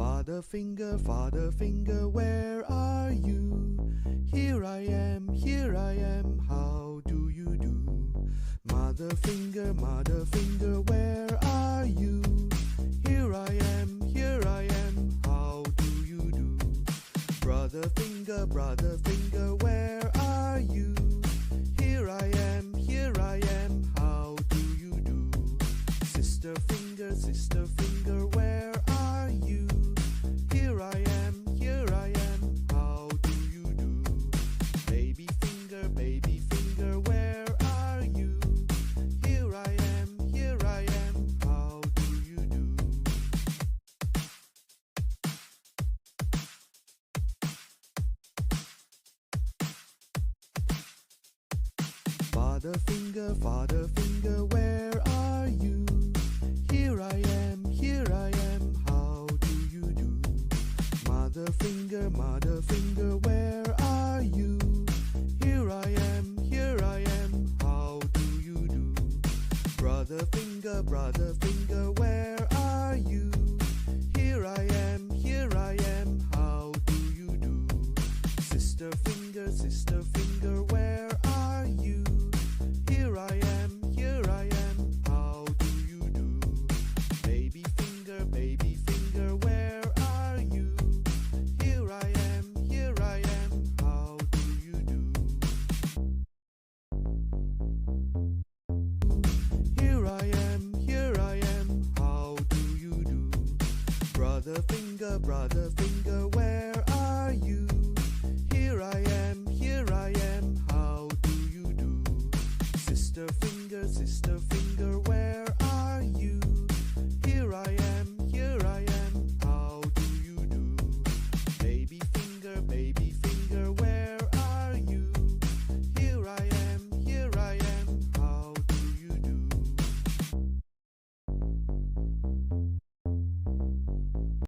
Father finger, where are you? Here I am, how do you do? Mother finger, where are you? Here I am, how do you do? Brother finger, where are you? Here I am, how do you do? Sister finger, where are you? Here I am, how do you do? Baby finger, where are you? Here I am, how do you do? Father finger, where are you? Here I am, how do you do? Mother finger, where are you? Here I am, how do you do? Brother finger, where are you? Here I am, how do you do? Sister finger, where are you? Here I am, how do you do? Baby finger, where are you? Here I am, how do you do? Here I am, how do you do? Brother finger, where are you? Here I am,